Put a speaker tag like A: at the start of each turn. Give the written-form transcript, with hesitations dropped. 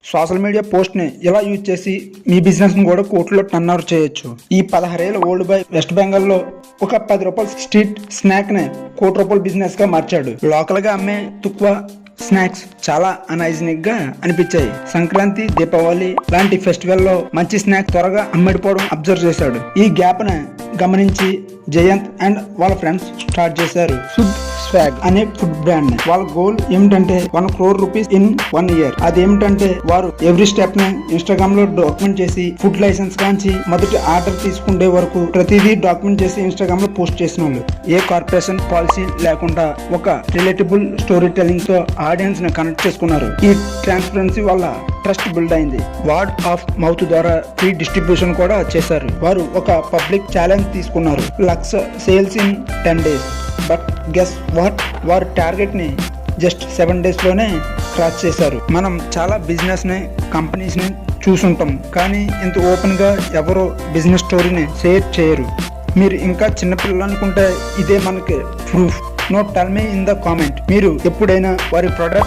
A: Social media post ని ఇలా use చేసి మీ బిజినెస్ ని కూడా కోట్లో టర్న్ ఓవర్ చేయొచ్చు. ఈ 16 ఏళ్ల ఓల్డ్ బాయ్ వెస్ట్ బెంగాల్ లో ఒక 10 రూపాయల స్ట్రీట్ స్నాక్ ని ₹1,00,00,000 బిజినెస్ గా మార్చాడు. లోకల్ గా అమ్మే తుక్వా స్నాక్స్ చాలా అనైజనిక్ గా అనిపించాయి. సంక్రాంతి, దీపావళి లాంటి ఫెస్టివల్ లో మంచి స్నాక్ త్వరగా అమ్మడిపోవడం అబ్జర్వ్ చేశాడు. ఈ గ్యాప్ ని గమనించి జయంత్ అండ్ వాళ్ళ ఫ్రెండ్స్ స్టార్ట్ చేశారు ఫుడ్ స్వాగ్ అనే ఫుడ్ బ్రాండ్ ని. వాళ్ళ గోల్ ఏమిటంటే ₹1 crore ఇన్ 1 year. అదేమిటంటే వారు ఎవ్రీ స్టెప్ ని ఇన్స్టాగ్రామ్ లో డాక్యుమెంట్ చేసి ఫుడ్ లైసెన్స్ కాంచి మొదటి ఆర్డర్ తీసుకునే వరకు ప్రతిదీ డాక్యుమెంట్ చేసి ఇన్స్టాగ్రామ్ లో పోస్ట్ చేసిన వాళ్ళు. ఏ కార్పొరేషన్ పాలసీ లేకుండా ఒక రిలేటబుల్ స్టోరీ టెల్లింగ్ తో ఆడియన్స్ ని కనెక్ట్ చేసుకున్నారు. ఈ ట్రాన్స్పరెన్సీ వల్ల ట్రస్ట్ బిల్డ్ అయింది. వర్డ్ ఆఫ్ మౌత్ ద్వారా ఫ్రీ డిస్ట్రిబ్యూషన్ కూడా చేశారు. వారు ఒక పబ్లిక్ ఛాలెంజ్ తీసుకున్నారు, lakh sales in 10 days. But guess what, వారి టార్గెట్ ని జస్ట్ 7 days లోనే క్రాస్ చేశారు. మనం చాలా బిజినెస్ ని, కంపెనీస్ ని చూసుంటాం, కానీ ఇంత ఓపెన్ గా ఎవరో బిజినెస్ స్టోరీని షేర్ చేయరు. మీరు ఇంకా చిన్నపిల్లలు అనుకుంటే ఇదే మనకి proof. No tell me in the comment, మీరు ఎప్పుడైనా వారి ప్రొడక్ట్